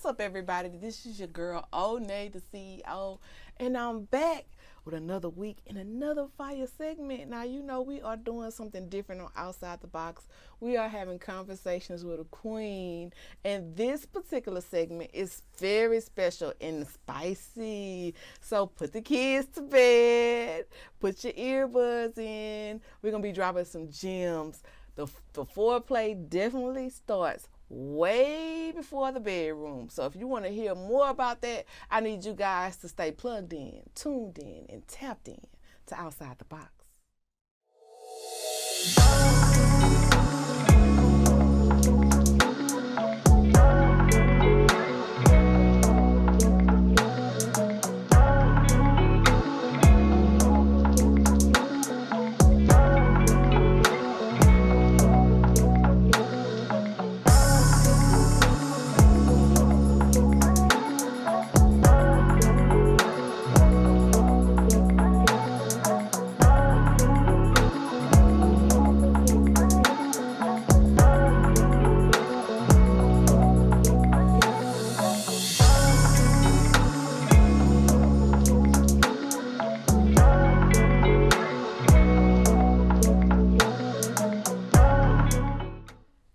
What's up, everybody? This is your girl, Onney, the CEO, and I'm back with another week in another fire segment. Now, you know we are doing something different on Outside the Box. We are having conversations with a queen, and this particular segment is very special and spicy. So put the kids to bed, put your earbuds in. We're going to be dropping some gems. The foreplay definitely starts way before the bedroom. So if you want to hear more about that, I need you guys to stay plugged in, tuned in, and tapped in to Outside the Box.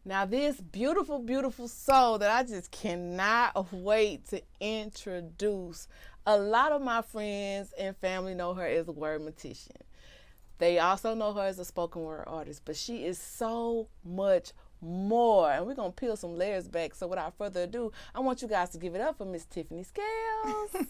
Now, this beautiful, beautiful soul that I just cannot wait to introduce. A lot of my friends and family know her as a word mortician. They also know her as a spoken word artist, but she is so much more. And we're going to peel some layers back. So without further ado, I want you guys to give it up for Miss Tiffany Scales.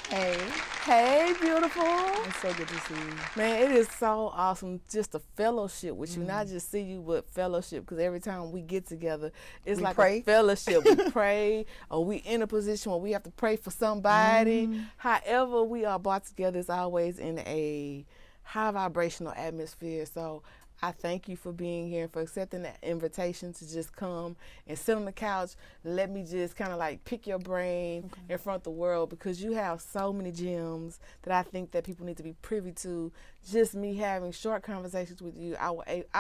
Hey. Hey, beautiful. It's so good to see you. Man, it is so awesome just to fellowship with you. Not just see you, but fellowship. Because every time we get together, it's we like pray. a fellowship. We pray, or we in a position where we have to pray for somebody. However we are brought together, it's always in a high vibrational atmosphere. So I thank you for being here and for accepting that invitation to just come and sit on the couch. Let me just kind of like pick your brain in front of the world, because you have so many gems that I think that people need to be privy to. Just me having short conversations with you, I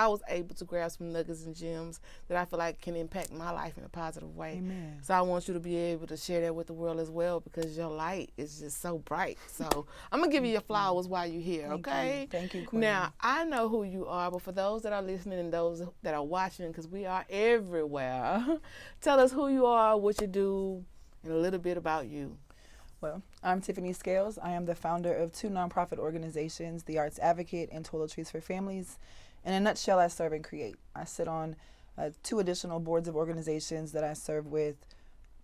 was able to grab some nuggets and gems that I feel like can impact my life in a positive way. Amen. So I want you to be able to share that with the world as well, because your light is just so bright. So I'm going to give you your flowers while you're here, okay? Thank you, Queen. Now, I know who you are, but for those that are listening and those that are watching, because we are everywhere, tell us who you are, what you do, and a little bit about you. Well, I'm Tiffany Scales. I am the founder of two nonprofit organizations, The Arts Advocate and Toiletries for Families. In a nutshell, I serve and create. I sit on 2 additional boards of organizations that I serve with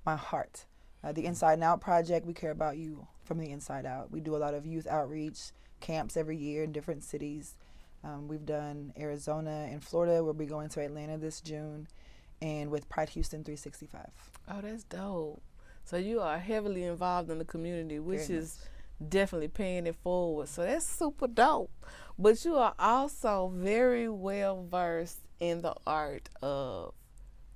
my heart. The Inside and Out Project, we care about you from the inside out. We do a lot of youth outreach camps every year in different cities. We've done Arizona and Florida. We'll be going to Atlanta this June, and with Pride Houston 365. Oh, that's dope. So you are heavily involved in the community, which Very is definitely paying it forward. So that's super dope. But you are also very well versed in the art of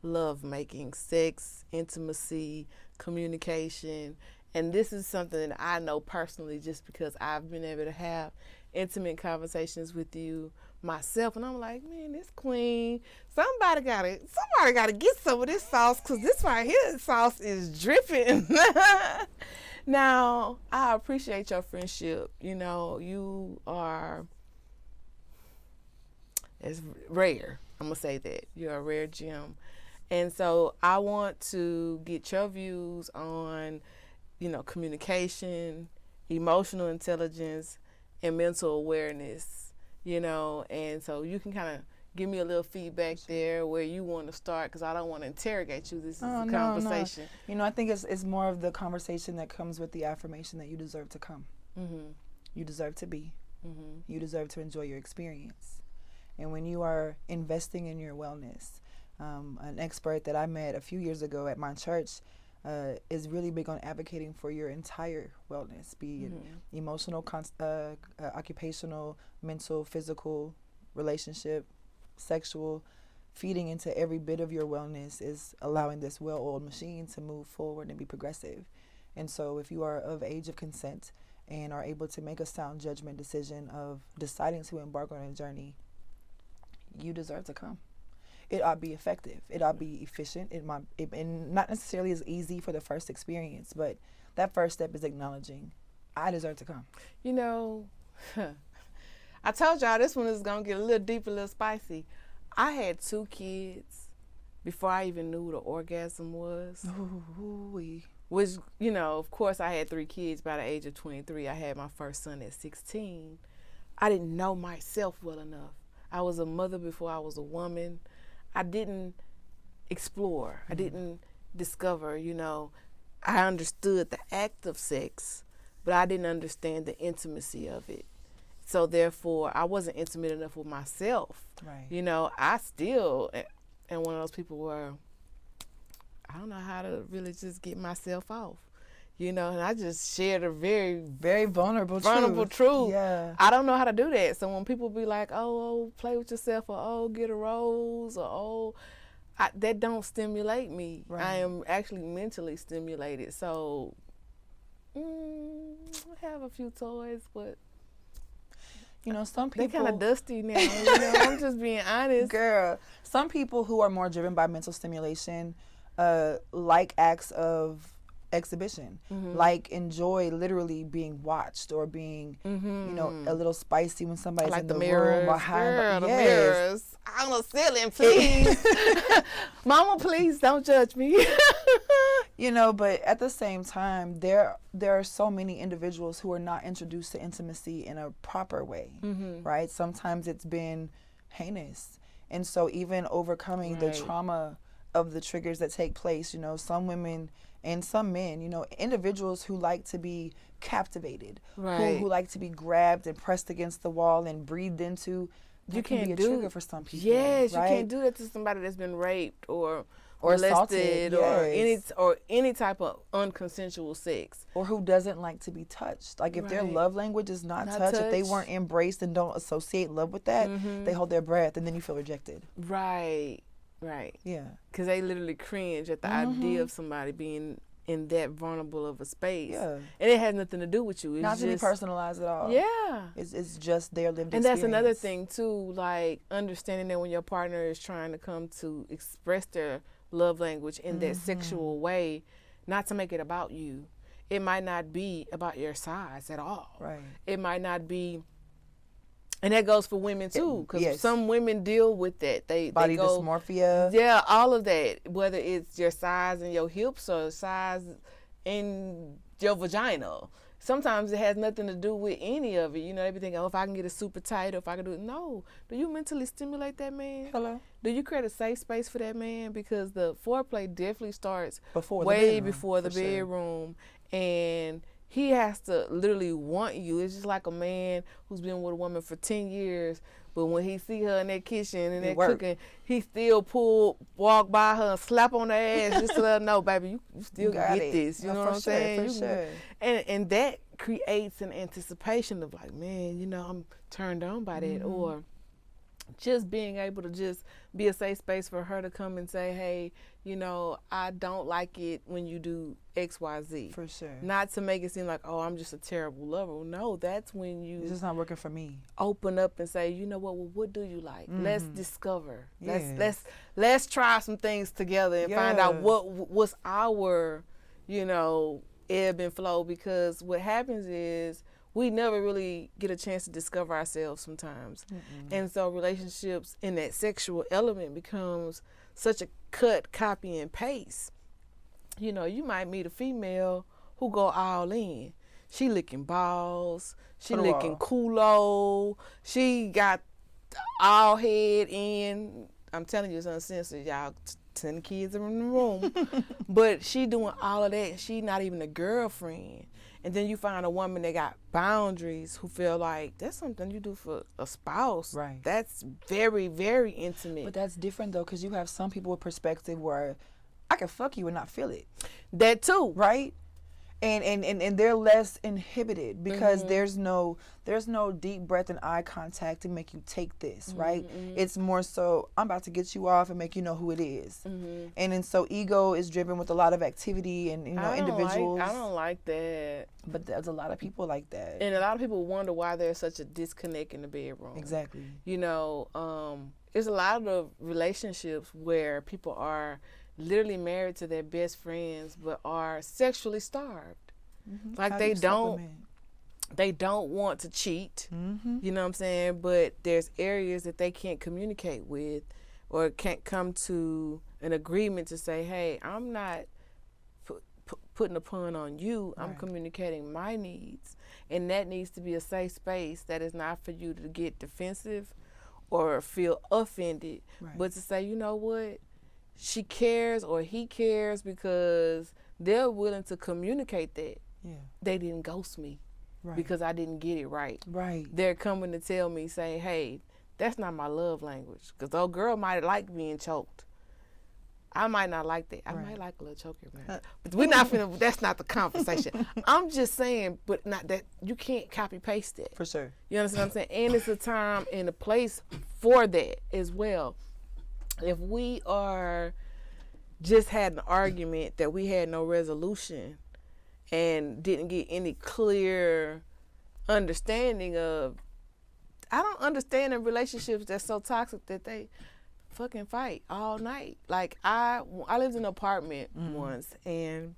love making, sex, intimacy, communication. And this is something that I know personally just because I've been able to have intimate conversations with you myself, and I'm like, man, this queen, somebody gotta get some of this sauce, because this right here, sauce is dripping. Now, I appreciate your friendship. You know, you are, it's rare. I'm gonna say that you're a rare gem, and so I want to get your views on, you know, communication, emotional intelligence, and mental awareness, you know, and so you can kind of give me a little feedback there where you want to start, because I don't want to interrogate you. This is a conversation. No. You know, I think it's more of the conversation that comes with the affirmation that you deserve to come. You deserve to be. You deserve to enjoy your experience. And when you are investing in your wellness, an expert that I met a few years ago at my church is really big on advocating for your entire wellness, be it emotional, occupational, mental, physical, relationship, sexual. Feeding into every bit of your wellness is allowing this well-oiled machine to move forward and be progressive. And so if you are of age of consent and are able to make a sound judgment decision of deciding to embark on a journey, you deserve to come. it ought to be effective. It ought to be efficient. And not necessarily as easy for the first experience, but that first step is acknowledging, I deserve to come. You know, I told y'all this one is going to get a little deep, a little spicy. I had 2 kids before I even knew what an orgasm was. Ooh-wee. Which, you know, of course, I had 3 kids by the age of 23. I had my first son at 16. I didn't know myself well enough. I was a mother before I was a woman. I didn't explore. I didn't discover, you know. I understood the act of sex, but I didn't understand the intimacy of it. So therefore, I wasn't intimate enough with myself. Right. You know, I still am one of those people where I don't know how to really just get myself off. You know, and I just shared a very, very vulnerable truth. Yeah. I don't know how to do that. So when people be like, oh, play with yourself, or oh, get a rose, or that don't stimulate me. Right. I am actually mentally stimulated. So I have a few toys, but you know, some people, they kind of dusty now. You know, I'm just being honest. Girl, some people who are more driven by mental stimulation, like acts of exhibition, like enjoy literally being watched or being, you know, a little spicy when somebody's like in the mirrors. room behind. Girl, the yes. mirrors. I'm on the ceiling, please. Mama, please don't judge me. You know, but at the same time, there are so many individuals who are not introduced to intimacy in a proper way, right? Sometimes it's been heinous. And so even overcoming the trauma of the triggers that take place, you know, some women and some men, you know, individuals who like to be captivated, who like to be grabbed and pressed against the wall and breathed into, that can be a trigger for some people. Yes, right? You can't do that to somebody that's been raped or molested, or any type of unconsensual sex, or who doesn't like to be touched. Like if their love language is not touch, if they weren't embraced and don't associate love with that, they hold their breath and then you feel rejected. Right. Yeah. Because they literally cringe at the idea of somebody being in that vulnerable of a space. Yeah. And it has nothing to do with you. It's not to be personalized at all. Yeah. It's just their lived and experience. That's another thing too, like understanding that when your partner is trying to come to express their love language in that sexual way, not to make it about you. It might not be about your size at all. Right. It might not be, and that goes for women too, because some women deal with that. Body they go, dysmorphia. Yeah, all of that. Whether it's your size in your hips or size in your vagina. Sometimes it has nothing to do with any of it. You know, they be thinking, oh, if I can get it super tight, or if I can do it. No. Do you mentally stimulate that man? Hello? Do you create a safe space for that man? Because the foreplay definitely starts before the bedroom. And he has to literally want you. It's just like a man who's been with a woman for 10 years, but when he see her in that kitchen and that cooking, he still walk by her and slap on her ass just to let her know, baby, you still get this. You know what I'm saying? For sure. And that creates an anticipation of like, man, you know, I'm turned on by that. Or just being able to just be a safe space for her to come and say, hey, you know, I don't like it when you do X, Y, Z. For sure. Not to make it seem like, oh, I'm just a terrible lover. No, that's when you... It's just not working for me. Open up and say, you know what, well, what do you like? Let's discover. Let's try some things together and find out what's our, you know, ebb and flow. Because what happens is we never really get a chance to discover ourselves sometimes. And so relationships in that sexual element becomes such a cut, copy, and paste. You know, you might meet a female who go all in. She licking balls. She licking culo. She got all head in. I'm telling you, it's uncensored, y'all. 10 kids are in the room. But she doing all of that. She not even a girlfriend. And then you find a woman that got boundaries who feel like that's something you do for a spouse. Right. That's very, very intimate. But that's different, though, because you have some people with perspective where I can fuck you and not feel it. That, too. Right? And they're less inhibited because there's no deep breath and eye contact to make you take this, right? It's more so I'm about to get you off and make you know who it is. And then so ego is driven with a lot of activity and individuals. I don't like that. But there's a lot of people like that. And a lot of people wonder why there's such a disconnect in the bedroom. Exactly. You know, there's a lot of relationships where people are literally married to their best friends but are sexually starved. Like they don't want to cheat. You know what I'm saying? But there's areas that they can't communicate with or can't come to an agreement to say, hey, I'm not putting a pun on you. I'm communicating my needs. And that needs to be a safe space that is not for you to get defensive or feel offended, but to say, you know what, she cares or he cares because they're willing to communicate that. They didn't ghost me because I didn't get it right. They're coming to tell me, saying, hey, that's not my love language. Because old girl might like being choked. I might not like that. I might like a little choker, man. But we're not finna, that's not the conversation. I'm just saying, but not that, you can't copy paste it. For sure. You understand what I'm saying? And it's a time and a place for that as well. If we are just had an argument that we had no resolution and didn't get any clear understanding of, I don't understand in relationships that's so toxic that they fucking fight all night. Like I lived in an apartment once, and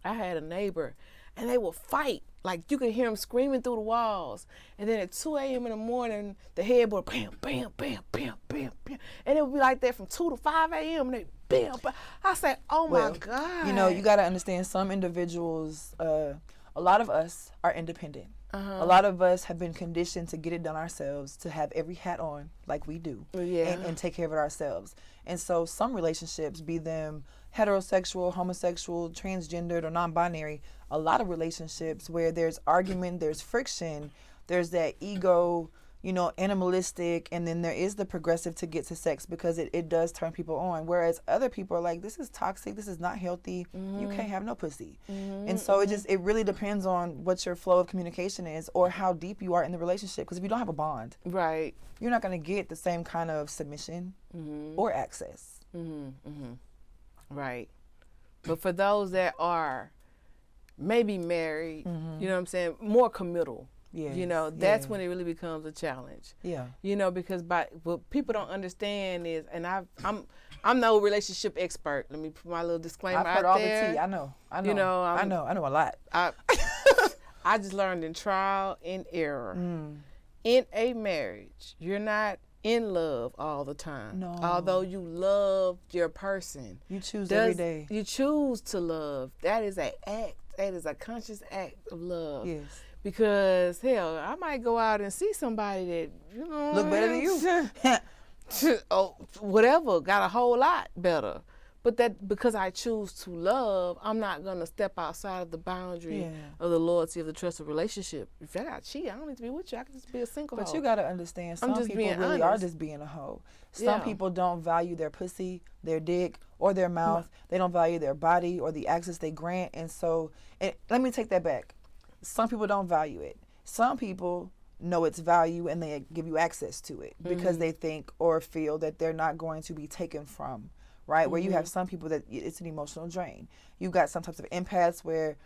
I had a neighbor, and they would fight. Like you could hear them screaming through the walls, and then at 2 a.m. in the morning, the headboard bam, bam, bam, bam, bam, bam, and it would be like that from 2 to 5 a.m. and they bam, bam. I said, oh my God. You know, you got to understand some individuals. A lot of us are independent. A lot of us have been conditioned to get it done ourselves, to have every hat on like we do, and take care of it ourselves. And so some relationships, be them heterosexual, homosexual, transgendered, or non-binary, a lot of relationships where there's argument, there's friction, there's that ego, you know, animalistic, and then there is the progressive to get to sex because it does turn people on. Whereas other people are like, this is toxic, this is not healthy, you can't have no pussy. And so it really depends on what your flow of communication is or how deep you are in the relationship. Because if you don't have a bond, you're not going to get the same kind of submission or access. Right. But for those that are maybe married, you know what I'm saying, more committal. You know, that's when it really becomes a challenge. You know, because what people don't understand is, and I'm no relationship expert. Let me put my little disclaimer out there. I've heard all the tea. I know. You know, I know a lot. I just learned in trial and error. In a marriage, you're not in love all the time. No. Although you love your person. You choose every day. You choose to love. That is an act. That is a conscious act of love. Yes. Because hell, I might go out and see somebody that, you know, look better than you. Oh, whatever, got a whole lot better. But that because I choose to love, I'm not gonna step outside of the boundary of the loyalty of the trusted relationship. If I got cheat, I don't need to be with you. I can just be a single hoe. But you gotta understand, some people really are just being a hoe. Some people don't value their pussy, their dick, or their mouth. They don't value their body or the access they grant. And so, let me take that back. Some people don't value it. Some people know its value and they give you access to it because they think or feel that they're not going to be taken from, right? Where you have some people that it's an emotional drain. You got some types of empaths where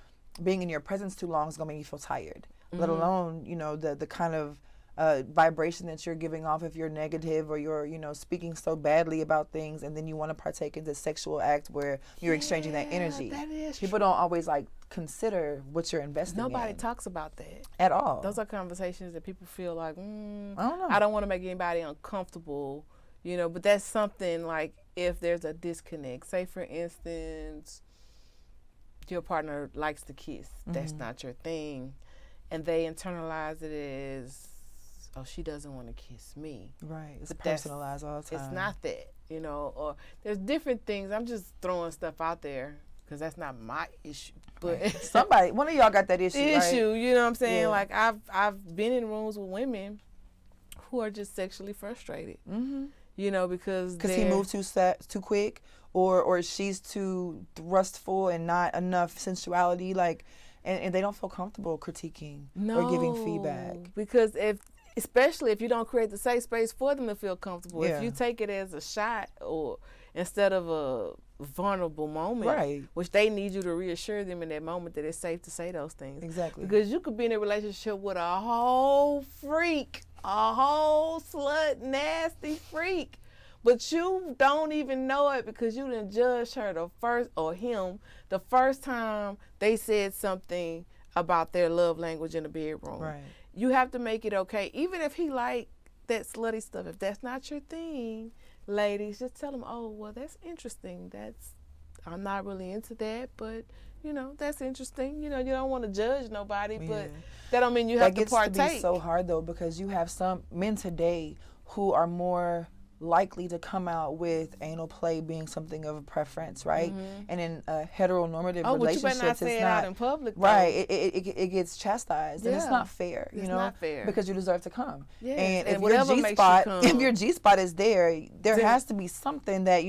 being in your presence too long is going to make you feel tired, let alone, you know, the kind of vibration that you're giving off if you're negative or you're, you know, speaking so badly about things, and then you want to partake in the sexual act where you're exchanging that energy. That is people don't always like consider what you're investing in. Nobody talks about that at all. Those are conversations that people feel like, I don't know. I don't want to make anybody uncomfortable, you know, but that's something like if there's a disconnect. Say, for instance, your partner likes to kiss. That's not your thing. And they internalize it as, oh, she doesn't want to kiss me. Right. It's personalized all the time. It's not that, you know, or there's different things. I'm just throwing stuff out there because that's not my issue. But one of y'all got that issue, right? You know what I'm saying? Like I've been in rooms with women who are just sexually frustrated. You know, because he moved too quick, or she's too thrustful and not enough sensuality, like, and they don't feel comfortable critiquing or giving feedback. Because especially if you don't create the safe space for them to feel comfortable, if you take it as a shot or instead of a vulnerable moment, which they need you to reassure them in that moment that it's safe to say those things. Exactly. Because you could be in a relationship with a whole freak a whole slut, nasty freak. But you don't even know it because you didn't judge her the first time they said something about their love language in the bedroom. Right. You have to make it okay. Even if he like that slutty stuff, if that's not your thing, ladies, just tell him, oh, well, that's interesting. I'm not really into that, but, you know, that's interesting. You know, you don't want to judge nobody, but that don't mean you have to partake. That gets to be so hard, though, because you have some men today who are more likely to come out with anal play being something of a preference, right? Mm-hmm. And in heteronormative relationships, but you better not say it out in public, though. Right? It gets chastised, and it's not fair. It's not fair because you deserve to come. Yes. And if your G spot is there has to be something that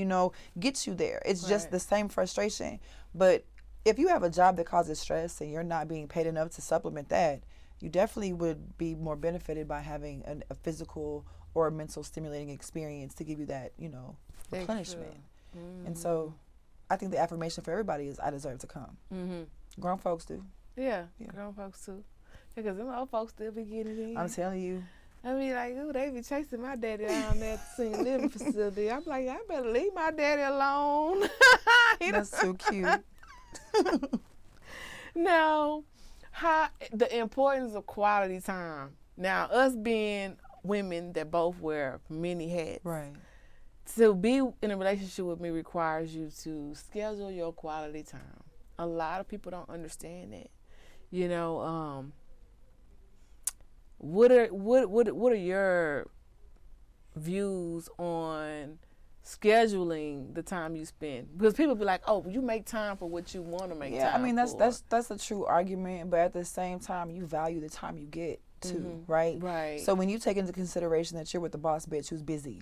gets you there. It's just the same frustration. But if you have a job that causes stress and you're not being paid enough to supplement that, you definitely would be more benefited by having a physical or a mental stimulating experience to give you that, replenishment. Mm-hmm. And so I think the affirmation for everybody is I deserve to come. Mm-hmm. Grown folks do. Yeah, grown folks too. Because them old folks still be getting it in. I'm telling you. I mean, like, ooh, they be chasing my daddy down there at the senior living facility. I'm like, I better leave my daddy alone. That's so cute. Now, the importance of quality time. Now, us being women that both wear many hats. Right. To be in a relationship with me requires you to schedule your quality time. A lot of people don't understand that. What are your views on scheduling the time you spend? Because people be like, "Oh, you make time for what you want to make time." Yeah, I mean that's a true argument, but at the same time, you value the time you get too, right? Right. So when you take into consideration that you're with the boss bitch who's busy,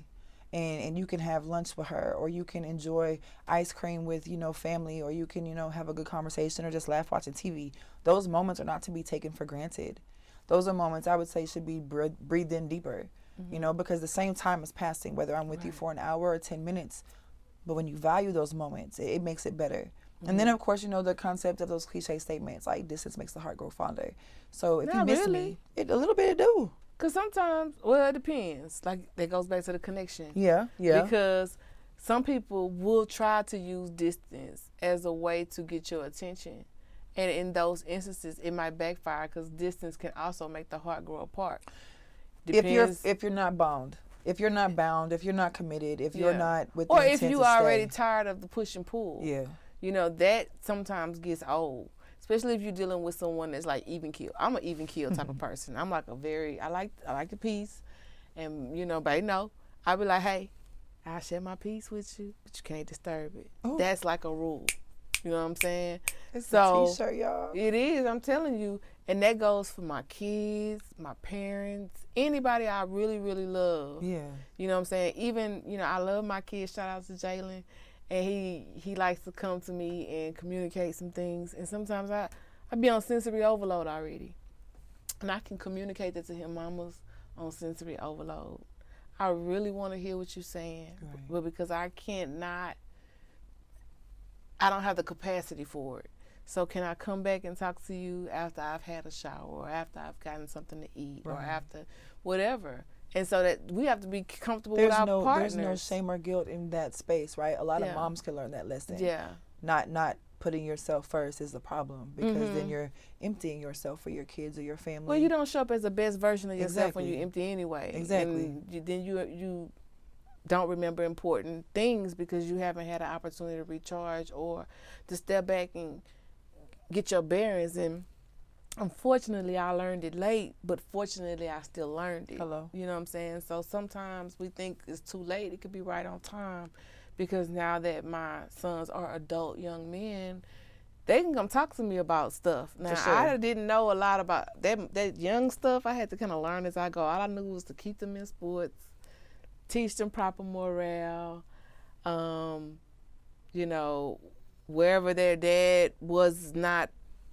and you can have lunch with her, or you can enjoy ice cream with family, or you can have a good conversation, or just laugh watching TV. Those moments are not to be taken for granted. Those are moments I would say should be breathed in deeper. Because the same time is passing, whether I'm with you for an hour or 10 minutes. But when you value those moments, it makes it better. And then, of course, the concept of those cliche statements, like distance makes the heart grow fonder. So if you miss me, a little bit it do. Because sometimes, well, it depends. Like, that goes back to the connection. Yeah. Because some people will try to use distance as a way to get your attention. And in those instances, it might backfire because distance can also make the heart grow apart. Depends. If you're not bound, if you're not committed, if you're not with the or intent if you to already stay. tired of the push and pull. Yeah. That sometimes gets old, especially if you're dealing with someone that's like even keel. I'm an even keel type of person. I'm like I like the peace, and they know. I be like, hey, I'll share my peace with you, but you can't disturb it. Ooh. That's like a rule. You know what I'm saying? It's a t-shirt, y'all. It is, I'm telling you. And that goes for my kids, my parents, anybody I really, really love. Yeah. You know what I'm saying? Even, I love my kids. Shout out to Jalen. And he likes to come to me and communicate some things. And sometimes I be on sensory overload already. And I can communicate that to him. Mama's on sensory overload. I really want to hear what you're saying. Right. But because I don't have the capacity for it. So can I come back and talk to you after I've had a shower, or after I've gotten something to eat, or after whatever? And so that we have to be comfortable with our partners. There's no shame or guilt in that space, right? A lot of moms can learn that lesson. Yeah. Not putting yourself first is the problem, because then you're emptying yourself for your kids or your family. Well, you don't show up as the best version of yourself when you're empty anyway. Exactly. And then you don't remember important things because you haven't had an opportunity to recharge or to step back and get your bearings. And unfortunately, I learned it late, but fortunately, I still learned it. Hello. You know what I'm saying? So sometimes we think it's too late. It could be right on time, because now that my sons are adult young men, they can come talk to me about stuff. Now, I didn't know a lot about that young stuff. I had to kind of learn as I go. All I knew was to keep them in sports, teach them proper morale, wherever their dad was not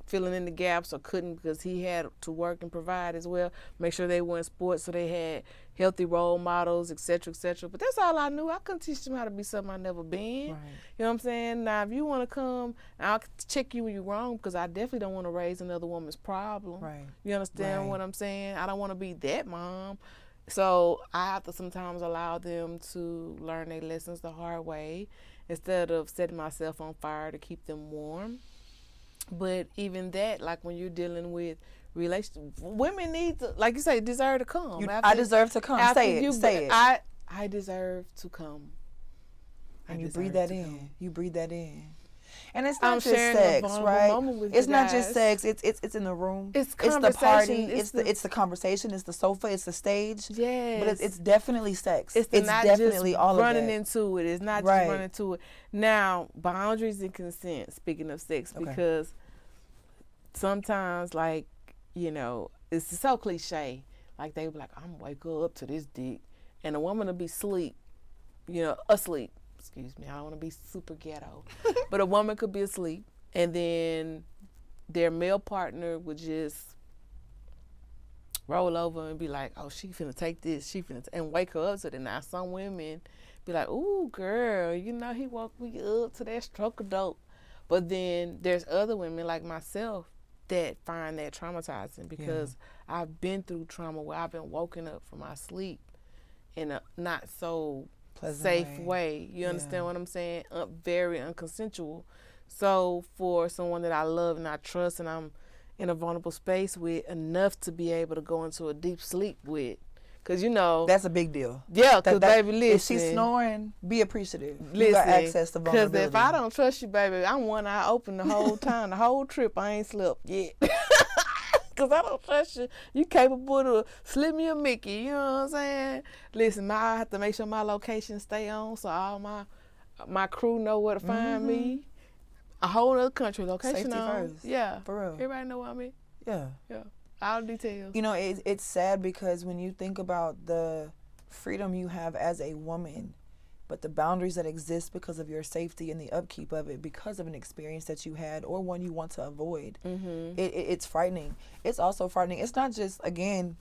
filling in the gaps or couldn't because he had to work and provide as well, make sure they were in sports so they had healthy role models, et cetera, et cetera. But that's all I knew. I couldn't teach them how to be something I've never been. Right. You know what I'm saying? Now, if you want to come, I'll check you when you're wrong, because I definitely don't want to raise another woman's problem. Right. You understand what I'm saying? I don't want to be that mom. So I have to sometimes allow them to learn their lessons the hard way instead of setting myself on fire to keep them warm. But even that, like when you're dealing with relationships, women need to, like you say, deserve to come. I deserve to come. Say it. I deserve to come. And you breathe that in. You breathe that in. And it's not just sex, right? It's not just sex. It's in the room. It's the party. It's the conversation. It's the sofa. It's the stage. Yes. But it's definitely sex. It's not definitely just all of running that. into it. It's not just running into it. Now, boundaries and consent. Speaking of sex, because sometimes, like, you know, it's so cliche. Like they be like, I'm gonna wake up to this dick, and a woman will be asleep. Excuse me, I don't want to be super ghetto. But a woman could be asleep, and then their male partner would just roll over and be like, oh, she finna take this, and wake her up to it. Now, some women be like, ooh, girl, you know, he woke me up to that stroke of dope. But then there's other women like myself that find that traumatizing because I've been through trauma where I've been woken up from my sleep in a not so pleasant safe way. You understand what I'm saying? Very unconsensual. So for someone that I love and I trust and I'm in a vulnerable space with, enough to be able to go into a deep sleep with, because you know that's a big deal. Yeah, because baby, listen, if she's snoring, be appreciative. You got access to vulnerability. Because if I don't trust you, baby, I'm one eye open the whole time, the whole trip. I ain't slept yet. Because I don't trust you. You capable to slip me a Mickey, you know what I'm saying? Listen, I have to make sure my location stay on so all my crew know where to find me. A whole other country location safety on. First. Yeah. For real. Everybody know what I mean? Yeah. Yeah. All details. You know, it's sad because when you think about the freedom you have as a woman, but the boundaries that exist because of your safety and the upkeep of it because of an experience that you had or one you want to avoid, it's frightening. It's also frightening. It's not just, again,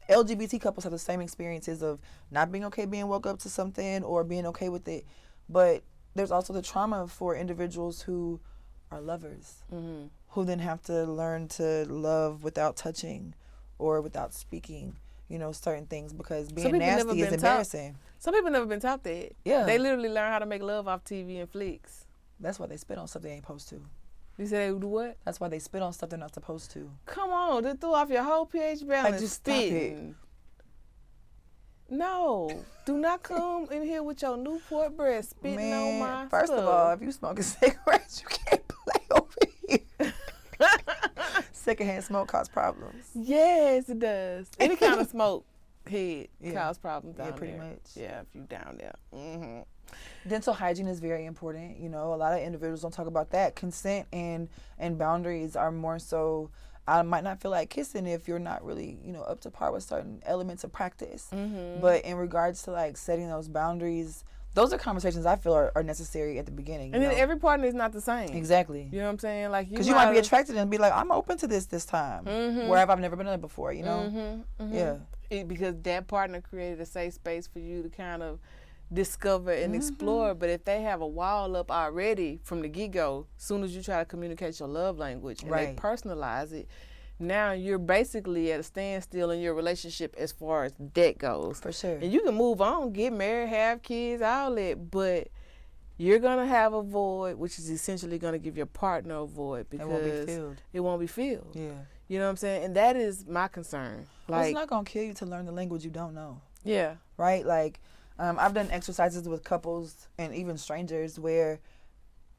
LGBT couples have the same experiences of not being okay being woke up to something or being okay with it, but there's also the trauma for individuals who are lovers, who then have to learn to love without touching or without speaking, you know, certain things because being nasty is embarrassing. Some people never been taught that. Yeah. They literally learn how to make love off TV and flicks. That's why they spit on stuff they ain't supposed to. You say they do what? That's why they spit on stuff they're not supposed to. Come on, they threw off your whole pH balance. Like, just spitting. No, do not come in here with your Newport breath spitting on my First of all, if you smoking cigarettes, you can't play over here. Secondhand smoke causes problems. Yes, it does. Any kind of smoke head cause problems down there. Pretty much. Yeah, if you down there. Dental hygiene is very important. You know, a lot of individuals don't talk about that. Consent and boundaries are more so. I might not feel like kissing if you're not really, you know, up to par with certain elements of practice. But in regards to like setting those boundaries, those are conversations I feel are necessary at the beginning. And then every partner is not the same. Exactly. You know what I'm saying? Like, because you might be attracted and be like, I'm open to this time, wherever I've never been in it before. You know. Yeah. Because that partner created a safe space for you to kind of discover and explore. But if they have a wall up already from the get-go, as soon as you try to communicate your love language and they personalize it, now you're basically at a standstill in your relationship as far as that goes. For sure. And you can move on, get married, have kids, all that, but you're going to have a void, which is essentially going to give your partner a void because it won't be filled. Yeah. You know what I'm saying? And that is my concern. Like, it's not going to kill you to learn the language you don't know. Yeah. Right? Like, I've done exercises with couples and even strangers where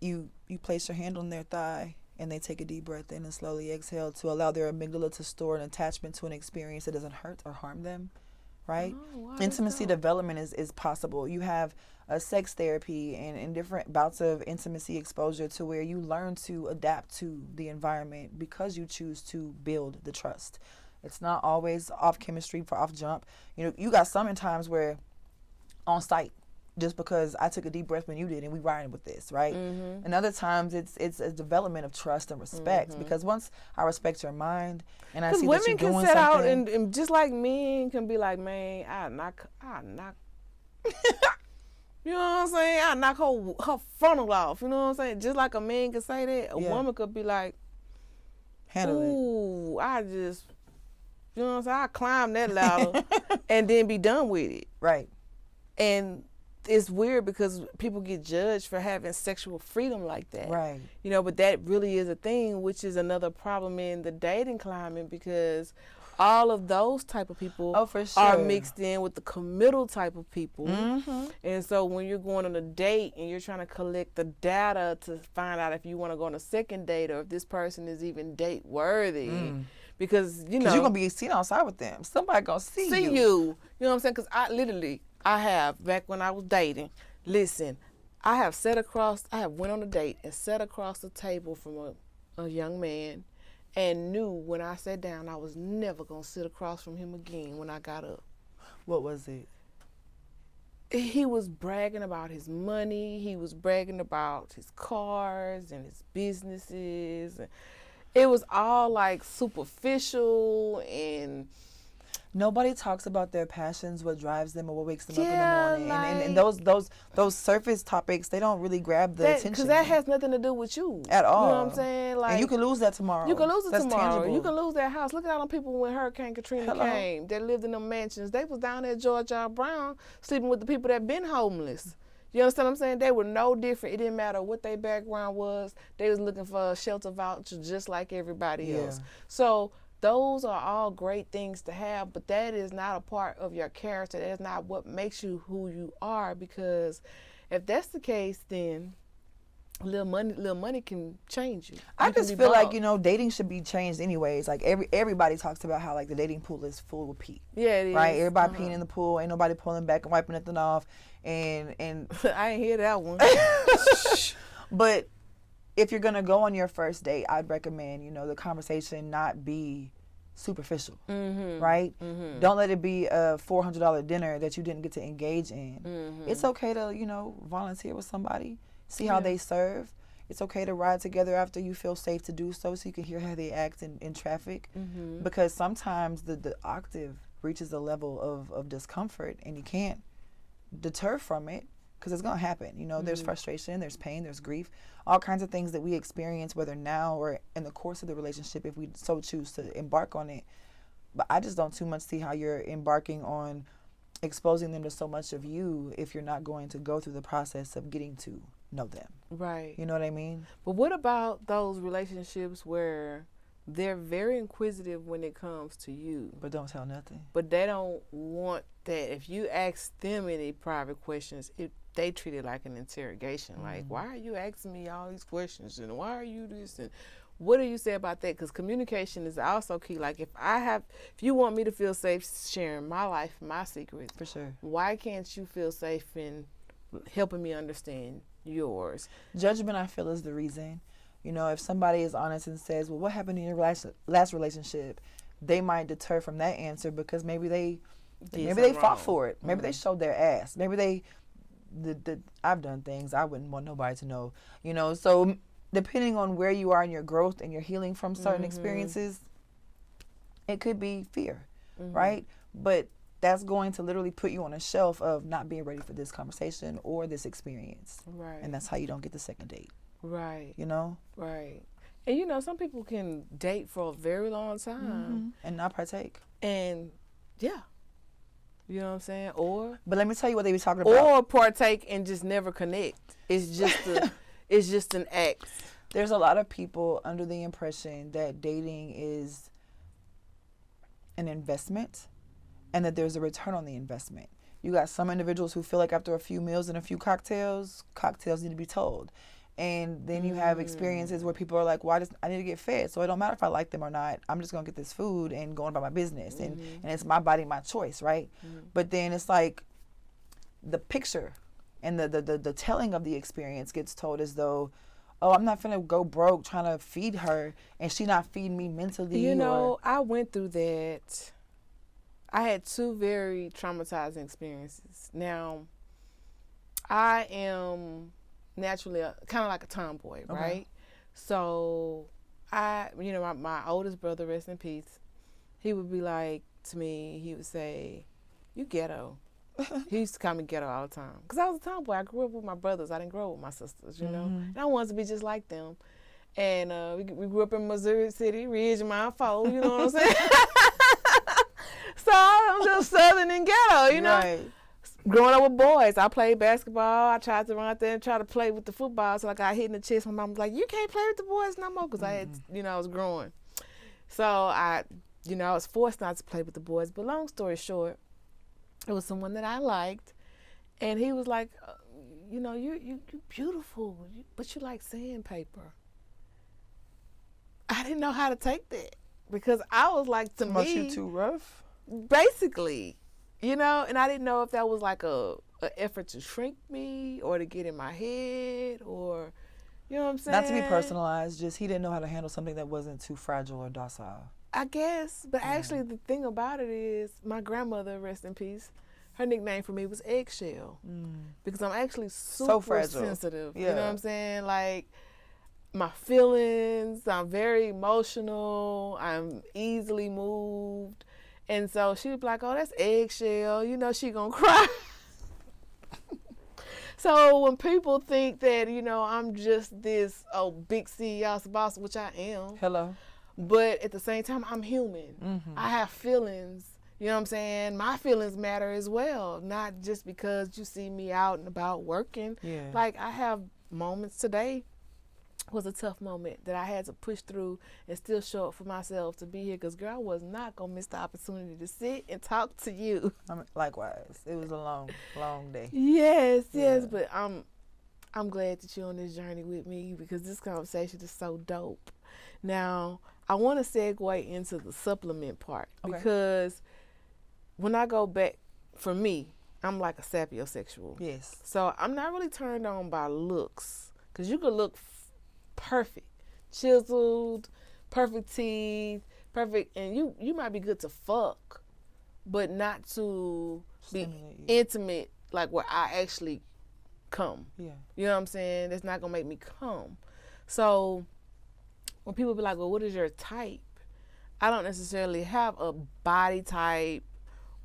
you place your hand on their thigh and they take a deep breath in and slowly exhale to allow their amygdala to store an attachment to an experience that doesn't hurt or harm them. Right? Intimacy development is possible. You have a sex therapy and different bouts of intimacy exposure to where you learn to adapt to the environment because you choose to build the trust. It's not always off chemistry for off jump. You know, you got some times where on sight, just because I took a deep breath when you did and we riding with this, right? And other times it's a development of trust and respect because once I respect your mind and I see that you're doing something. Because women can set out and just like men can be like, man, I knock. You know what I'm saying? I knock her frontal off. You know what I'm saying? Just like a man can say that, a woman could be like, handle it. Ooh, I just You know what I'm saying? I climb that ladder and then be done with it. Right. And it's weird because people get judged for having sexual freedom like that. Right. You know, but that really is a thing, which is another problem in the dating climate, because all of those type of people for sure. are mixed in with the committal type of people. Mm-hmm. And so when you're going on a date and you're trying to collect the data to find out if you want to go on a second date or if this person is even date worthy, because you know you're gonna be seen outside with them. Somebody gonna see you. You know what I'm saying? Because I have back when I was dating. Listen, I have went on a date and sat across the table from a young man, and knew when I sat down I was never gonna sit across from him again when I got up. What was it? He was bragging about his money. He was bragging about his cars and his businesses. It was all like superficial, and nobody talks about their passions, what drives them, or what wakes them up in the morning. Like, and those surface topics, they don't really grab the attention. Because that has nothing to do with you. At all. You know what I'm saying? Like, and you can lose that tomorrow. You can lose it That's tomorrow. tangible. You can lose that house. Look at all them people when Hurricane Katrina came that lived in them mansions. They was down there at George R. Brown sleeping with the people that been homeless. You understand what I'm saying? They were no different. It didn't matter what their background was. They was looking for a shelter voucher just like everybody else. So those are all great things to have, but that is not a part of your character. That is not what makes you who you are, because if that's the case, then little money can change you. I just feel like, dating should be changed anyways. Like everybody talks about how like the dating pool is full with pee. Yeah, it is. Right? Everybody peeing in the pool. Ain't nobody pulling back and wiping nothing off. And I ain't hear that one. But if you're gonna go on your first date, I'd recommend, the conversation not be superficial, right? Don't let it be a $400 dinner that you didn't get to engage in. It's okay to, volunteer with somebody, see how they serve. It's okay to ride together after you feel safe to do so you can hear how they act in traffic. Because sometimes the octave reaches a level of discomfort and you can't deter from it, because it's going to happen. There's frustration, there's pain, there's grief, all kinds of things that we experience, whether now or in the course of the relationship, if we so choose to embark on it. But I just don't too much see how you're embarking on exposing them to so much of you if you're not going to go through the process of getting to know them. Right. You know what I mean? But what about those relationships where they're very inquisitive when it comes to you, but don't tell nothing? But they don't want that. If you ask them any private questions, they treat it like an interrogation. Like, why are you asking me all these questions? And why are you this? And what do you say about that? Because communication is also key. Like, if you want me to feel safe sharing my life, my secrets, for sure, why can't you feel safe in helping me understand yours? Judgment, I feel, is the reason. If somebody is honest and says, well, what happened in your last relationship, they might deter from that answer because maybe they fought for it. Maybe they showed their ass. Maybe I've done things I wouldn't want nobody to know. So depending on where you are in your growth and your healing from certain experiences, it could be fear, right? But that's going to literally put you on a shelf of not being ready for this conversation or this experience. Right. And that's how you don't get the second date. Right. Right. And some people can date for a very long time and not partake. And you know what I'm saying? But let me tell you what they be talking about. Or partake and just never connect. It's just an act. There's a lot of people under the impression that dating is an investment and that there's a return on the investment. You got some individuals who feel like after a few meals and a few cocktails need to be told. And then you have experiences where people are like, well, I need to get fed, so it don't matter if I like them or not. I'm just going to get this food and go on about my business. And it's my body, my choice, right? But then it's like the picture and the telling of the experience gets told as though, oh, I'm not finna go broke trying to feed her and she not feeding me mentally. I went through that. I had two very traumatizing experiences. Now, I am naturally kind of like a tomboy, right? So my oldest brother, rest in peace, he would be like to me, he would say, you ghetto. He used to call me ghetto all the time because I was a tomboy. I grew up with my brothers. I didn't grow up with my sisters, and I wanted to be just like them. And we grew up in Missouri City, Ridge, Mount 4, you know what I'm saying? So I'm just Southern and ghetto, you know. Right. Growing up with boys, I played basketball. I tried to run out there and try to play with the football. So I got hit in the chest. My mom was like, "You can't play with the boys no more," because I had, I was growing. So I was forced not to play with the boys. But long story short, it was someone that I liked, and he was like, you're beautiful, but you like sandpaper. I didn't know how to take that because I was like, to me, you too rough, basically. And I didn't know if that was like a effort to shrink me or to get in my head or, you know what I'm saying? Not to be personalized, just he didn't know how to handle something that wasn't too fragile or docile. I guess. But actually the thing about it is my grandmother, rest in peace, her nickname for me was Eggshell because I'm actually super sensitive. Yeah. You know what I'm saying? Like my feelings, I'm very emotional, I'm easily moved. And so she would be like, "Oh, that's Eggshell. She gonna cry." So when people think that, I'm just this big CEO boss, which I am. Hello. But at the same time, I'm human. I have feelings. You know what I'm saying? My feelings matter as well, not just because you see me out and about working. Yeah. Like I have moments today. Was a tough moment that I had to push through and still show up for myself to be here because, girl, I was not going to miss the opportunity to sit and talk to you. Likewise. It was a long, long day. Yes, but I'm glad that you're on this journey with me because this conversation is so dope. Now, I want to segue into the supplement part because when I go back, for me, I'm like a sapiosexual. Yes. So I'm not really turned on by looks because you could look perfect, chiseled, perfect teeth, perfect, and you might be good to fuck, but not to be intimate, like where I actually come. Yeah. You know what I'm saying? That's not gonna make me come. So when people be like, "Well, what is your type?" I don't necessarily have a body type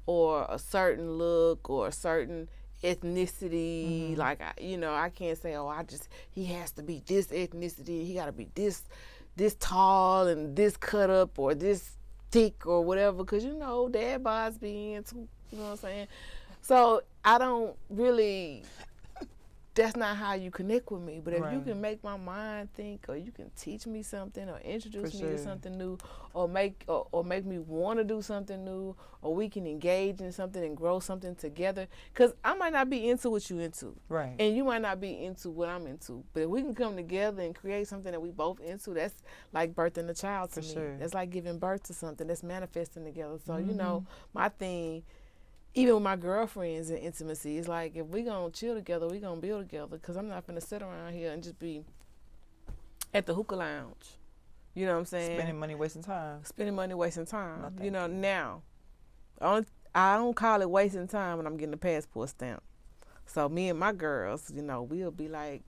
or a certain look or a certain ethnicity. Like I can't say, he has to be this ethnicity, he got to be this tall and this cut up or this thick or whatever, because dad bods be into, you know what I'm saying? So I don't really, that's not how you connect with me. But if you can make my mind think, or you can teach me something, or introduce me to something new, or make me want to do something new, or we can engage in something and grow something together. Because I might not be into what you into, right? And you might not be into what I'm into. But if we can come together and create something that we both into, that's like birthing a child to me. Sure. That's like giving birth to something. That's manifesting together. So my thing. Even with my girlfriends and intimacy, it's like if we gonna chill together, we gonna build together. Because I'm not gonna sit around here and just be at the hookah lounge. You know what I'm saying? Spending money, wasting time. No, now, I don't call it wasting time when I'm getting a passport stamp. So me and my girls, we'll be like,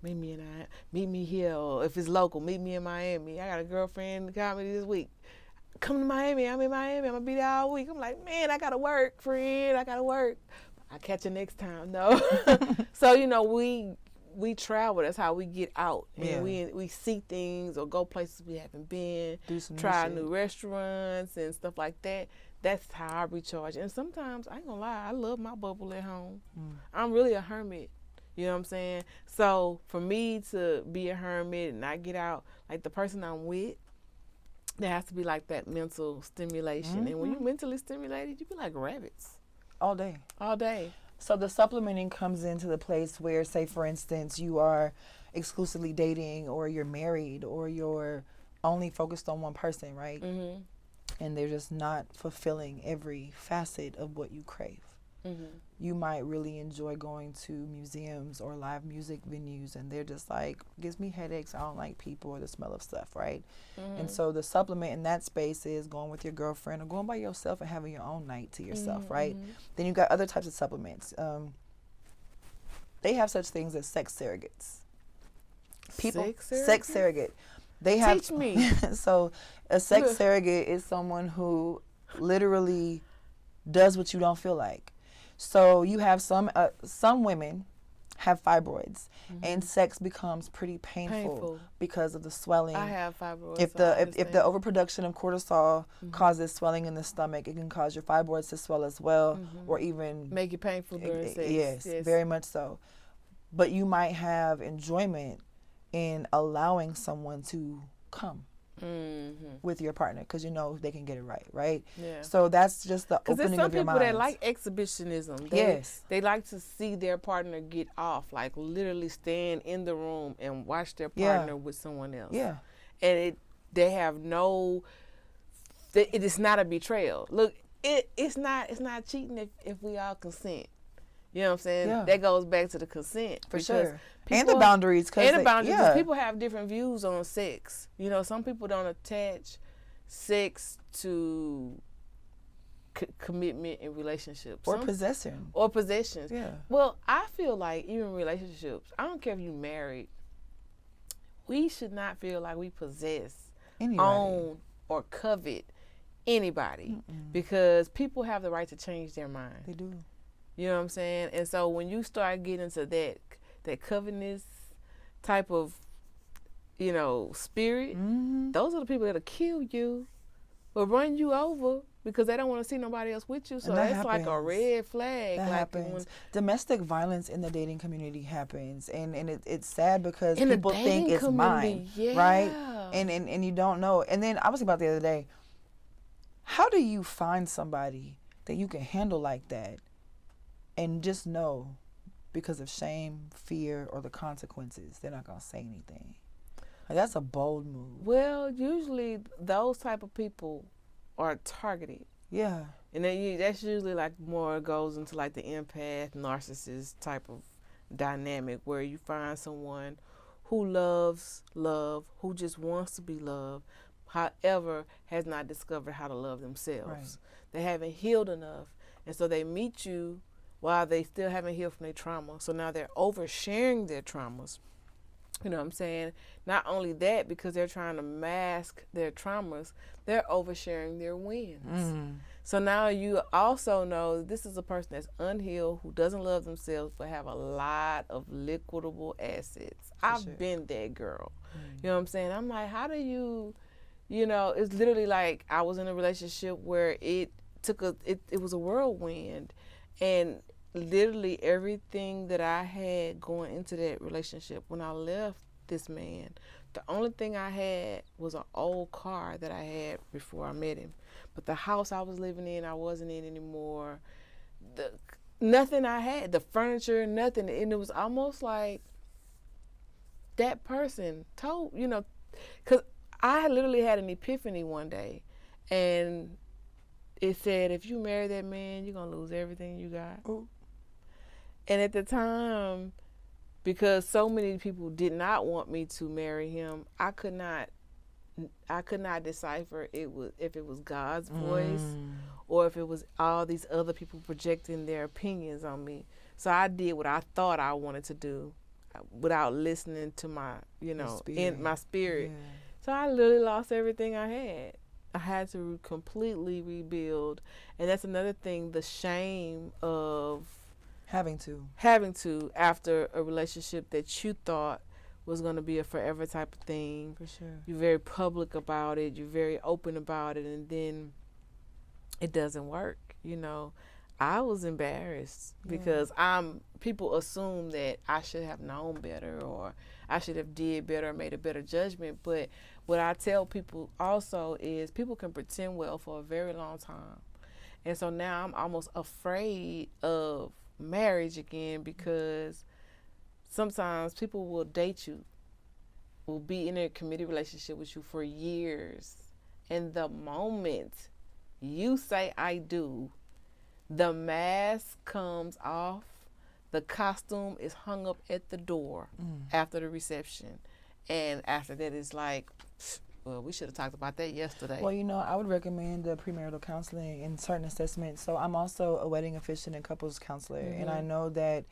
meet me here, or if it's local, meet me in Miami. I got a girlfriend in comedy this week. Come to Miami. I'm in Miami. I'm going to be there all week. I'm like, man, I got to work, friend. I got to work. I'll catch you next time. No. So, we travel. That's how we get out. And we see things or go places we haven't been. Do some try new restaurants and stuff like that. That's how I recharge. And sometimes, I ain't going to lie, I love my bubble at home. I'm really a hermit. You know what I'm saying? So, for me to be a hermit and not get out, like the person I'm with, there has to be like that mental stimulation. And when you're mentally stimulated, you be like rabbits. All day. So the supplementing comes into the place where, say, for instance, you are exclusively dating, or you're married, or you're only focused on one person, right? And they're just not fulfilling every facet of what you crave. You might really enjoy going to museums or live music venues, and they're just like, gives me headaches, I don't like people or the smell of stuff, right? And so the supplement in that space is going with your girlfriend or going by yourself and having your own night to yourself, right? Then you got other types of supplements. They have such things as sex surrogates. Sex surrogate. They have. Teach me. So a sex surrogate is someone who literally does what you don't feel like. So you have some women have fibroids, and sex becomes pretty painful because of the swelling. I have fibroids. If the overproduction of cortisol causes swelling in the stomach, it can cause your fibroids to swell as well, or even make it painful during sex. Yes, very much so. But you might have enjoyment in allowing someone to come with your partner, because you know they can get it right? Yeah. So that's just the opening of your mind. Because there's some people that like exhibitionism. They like to see their partner get off, like literally stand in the room and watch their partner with someone else. Yeah. And they have no, it is not a betrayal. Look, it's not cheating if we all consent. You know what I'm saying? Yeah. That goes back to the consent. For sure. And the boundaries. Because people have different views on sex. You know, some people don't attach sex to commitment in relationships. Or possession. Or possessions. Yeah. Well, I feel like even relationships, I don't care if you're married, we should not feel like we possess, own, or covet anybody. Because people have the right to change their mind. They do. You know what I'm saying? And so when you start getting into that covetous type of, you know, spirit, those are the people that'll kill you or run you over because they don't want to see nobody else with you. So that's like a red flag. That happens. Domestic violence in the dating community happens, and it's sad because people think it's mine, right? And you don't know. And then I was about the other day, how do you find somebody that you can handle like that? And just know, because of shame, fear, or the consequences, they're not going to say anything. Like, that's a bold move. Well, usually those type of people are targeted. Yeah. And then that's usually like more goes into like the empath, narcissist type of dynamic where you find someone who loves love, who just wants to be loved, however, has not discovered how to love themselves. Right. They haven't healed enough. And so they meet you while they still haven't healed from their trauma. So now they're oversharing their traumas. You know what I'm saying? Not only that, because they're trying to mask their traumas, they're oversharing their wins. So now you also know this is a person that's unhealed, who doesn't love themselves, but have a lot of liquidable assets. I've been that girl. You know what I'm saying? I'm like, how do you know, it's literally like I was in a relationship where it was a whirlwind. And literally everything that I had going into that relationship, when I left this man, the only thing I had was an old car that I had before I met him. But the house I was living in, I wasn't in anymore. Nothing I had, the furniture, nothing. And it was almost like that person told, you know, because I literally had an epiphany one day. And it said, if you marry that man, you're going to lose everything you got. Ooh. And at the time, because so many people did not want me to marry him, I could not decipher if it was God's voice or if it was all these other people projecting their opinions on me. So I did what I thought I wanted to do without listening to my, in my spirit. Yeah. So I literally lost everything I had. I had to completely rebuild. And that's another thing, the shame of having to after a relationship that you thought was going to be a forever type of thing. For sure. You're very public about it. You're very open about it. And then it doesn't work. You know, I was embarrassed because people assume that I should have known better or I should have did better or made a better judgment. But what I tell people also is people can pretend well for a very long time. And so now I'm almost afraid of marriage again because sometimes people will date you, will be in a committed relationship with you for years. And the moment you say I do, the mask comes off, the costume is hung up at the door after the reception. And after that, it's like, well, we should have talked about that yesterday. Well, I would recommend the premarital counseling in certain assessments. So I'm also a wedding officiant and couples counselor. And I know that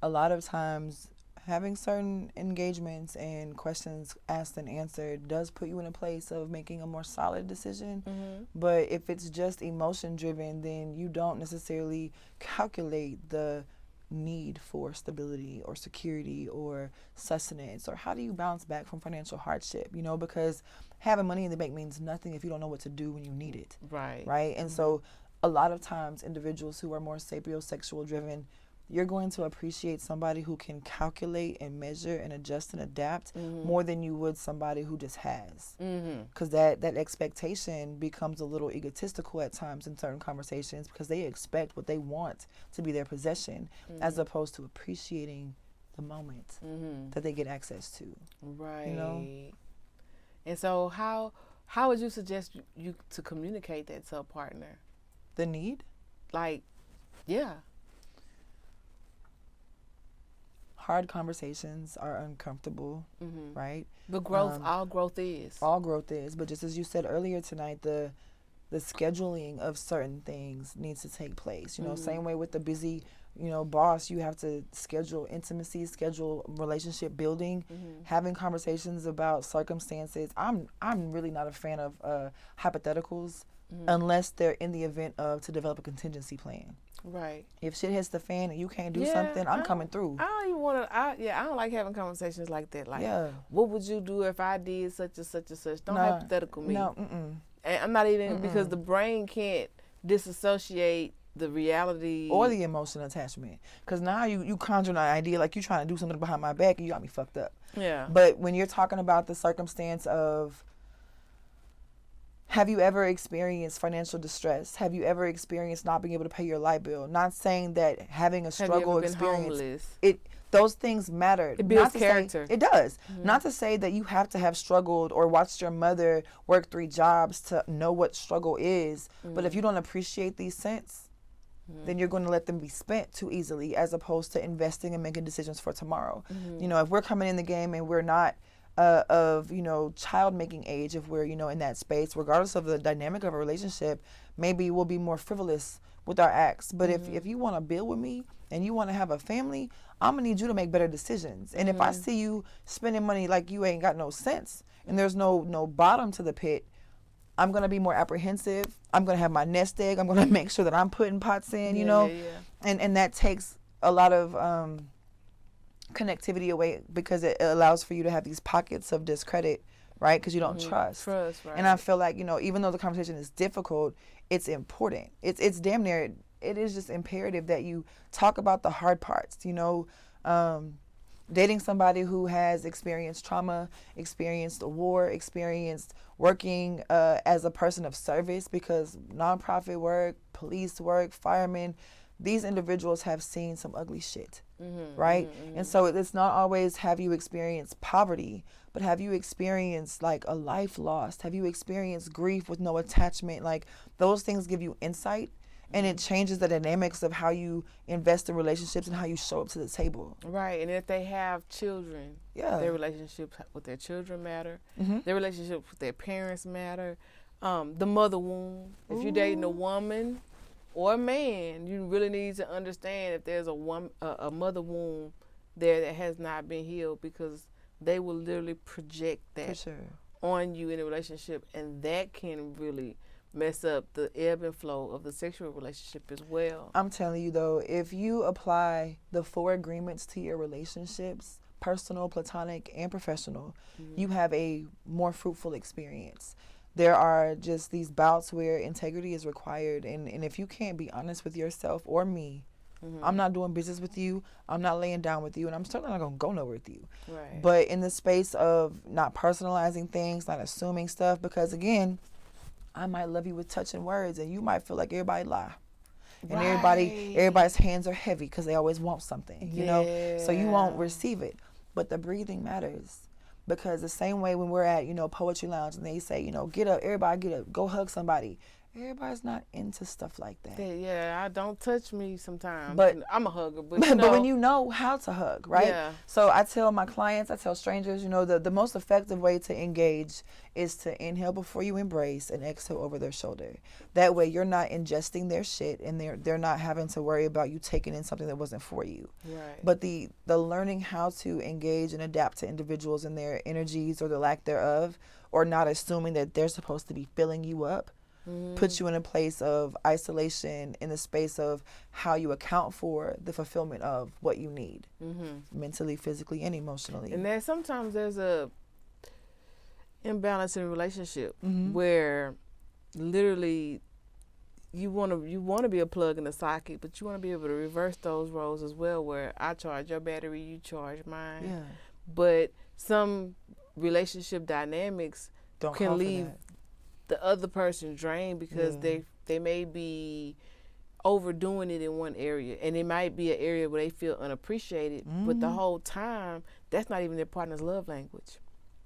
a lot of times having certain engagements and questions asked and answered does put you in a place of making a more solid decision. But if it's just emotion driven, then you don't necessarily calculate the need for stability or security or sustenance, or how do you bounce back from financial hardship? You know, because having money in the bank means nothing if you don't know what to do when you need it. Right. And so a lot of times individuals who are more sapiosexual driven, you're going to appreciate somebody who can calculate and measure and adjust and adapt more than you would somebody who just has. Because that expectation becomes a little egotistical at times in certain conversations, because they expect what they want to be their possession, as opposed to appreciating the moment that they get access to. Right. You know? And so how would you suggest you to communicate that to a partner? The need? Like, yeah. Hard conversations are uncomfortable, right? But growth, all growth is. All growth is. But just as you said earlier tonight, the scheduling of certain things needs to take place. You know, same way with the busy, you know, boss, you have to schedule intimacy, schedule relationship building, having conversations about circumstances. I'm really not a fan of hypotheticals unless they're in the event of to develop a contingency plan. Right. If shit hits the fan and you can't do something, I'm coming through. I don't even want to. I don't like having conversations like that. Like, what would you do if I did such and such and such? Don't hypothetical me. No. And I'm not even because the brain can't disassociate the reality or the emotional attachment. Because now you conjure an idea like you're trying to do something behind my back and you got me fucked up. Yeah. But when you're talking about the circumstance of, have you ever experienced financial distress? Have you ever experienced not being able to pay your light bill? Not saying that having a struggle experience, those things matter. It builds character. It does. Not to say that you have to have struggled or watched your mother work 3 jobs to know what struggle is. But if you don't appreciate these cents, then you're going to let them be spent too easily, as opposed to investing and making decisions for tomorrow. You know, if we're coming in the game and we're not of, you know, child making age, if we're, you know, in that space, regardless of the dynamic of a relationship, maybe we'll be more frivolous with our acts. But if you want to build with me and you want to have a family, I'm gonna need you to make better decisions. And if I see you spending money like you ain't got no sense and there's no bottom to the pit, I'm gonna be more apprehensive. I'm gonna have my nest egg. I'm gonna make sure that I'm putting pots in, you know. And that takes a lot of connectivity away, because it allows for you to have these pockets of discredit, right? Because you don't trust. Right. And I feel like, you know, even though the conversation is difficult, it's important. It's damn near, it is just imperative that you talk about the hard parts, you know. Dating somebody who has experienced trauma, experienced a war, experienced working as a person of service, because nonprofit work, police work, firemen, these individuals have seen some ugly shit, right? And so it's not always have you experienced poverty, but have you experienced like a life lost? Have you experienced grief with no attachment? Like, those things give you insight, and it changes the dynamics of how you invest in relationships and how you show up to the table. Right. And if they have children, their relationships with their children matter. Their relationships with their parents matter. The mother wound. If you're dating a woman or a man, you really need to understand if there's a mother wound there that has not been healed, because they will literally project that on you in a relationship, and that can really mess up the ebb and flow of the sexual relationship as well. I'm telling you though, if you apply the 4 agreements to your relationships, personal, platonic, and professional, you have a more fruitful experience. There are just these bouts where integrity is required, and if you can't be honest with yourself or me, I'm not doing business with you, I'm not laying down with you, and I'm certainly not going to go nowhere with you. Right. But in the space of not personalizing things, not assuming stuff, because again, I might love you with touching words, and you might feel like everybody lie. And everybody's hands are heavy because they always want something, you know? So you won't receive it. But the breathing matters. Because the same way when we're at, you know, Poetry Lounge and they say, you know, get up, everybody get up, go hug somebody. Everybody's not into stuff like that. Yeah, don't touch me sometimes. But I'm a hugger. But, but when you know how to hug, right? Yeah. So I tell my clients, I tell strangers, you know, the most effective way to engage is to inhale before you embrace and exhale over their shoulder. That way you're not ingesting their shit, and they're not having to worry about you taking in something that wasn't for you. Right. But the learning how to engage and adapt to individuals and their energies or the lack thereof, or not assuming that they're supposed to be filling you up, puts you in a place of isolation, in the space of how you account for the fulfillment of what you need, mentally, physically, and emotionally. And then sometimes there's a imbalance in a relationship where literally you want to be a plug in the socket, but you want to be able to reverse those roles as well, where I charge your battery, you charge mine. Yeah. But some relationship dynamics can leave the other person drained because they may be overdoing it in one area, and it might be an area where they feel unappreciated, but the whole time that's not even their partner's love language.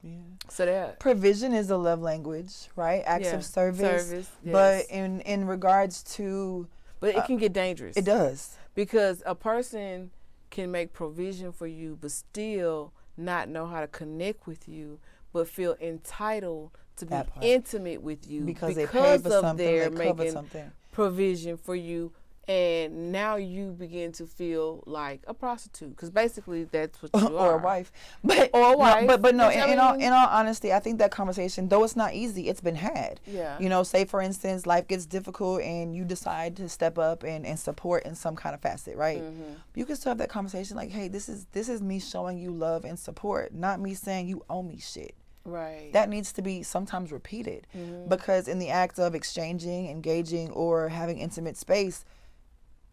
Yeah. So that provision is a love language, right? Acts of service. Yes. But in regards to, but it can get dangerous. It does, because a person can make provision for you, but still not know how to connect with you, but feel entitled to be intimate with you because they paid for something, they're they covered making something. Provision for you. And now you begin to feel like a prostitute, because basically that's what you are. Or a wife. But no, in all honesty, I think that conversation, though it's not easy, it's been had. Yeah. You know, say for instance, life gets difficult and you decide to step up and support in some kind of facet, right? You can still have that conversation like, hey, this is me showing you love and support, not me saying you owe me shit. Right. That needs to be sometimes repeated, because in the act of exchanging, engaging, or having intimate space,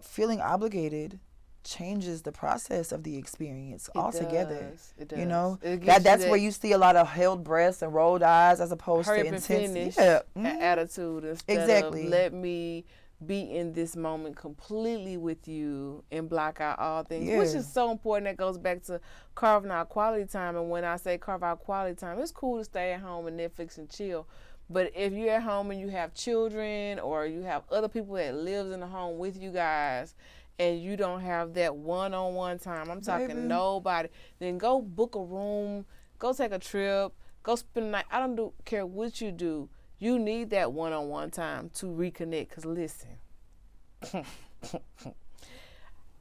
feeling obligated changes the process of the experience altogether. It does. You know, that's where you see a lot of held breaths and rolled eyes as opposed to intense attitude instead of let me be in this moment completely with you and block out all things, which is so important. That goes back to carving out quality time. And when I say carve out quality time, it's cool to stay at home and Netflix and chill. But if you're at home and you have children or you have other people that lives in the home with you guys and you don't have that one-on-one time, I'm talking nobody, then go book a room, go take a trip, go spend the night. I don't care what you do. You need that one-on-one time to reconnect. Because listen,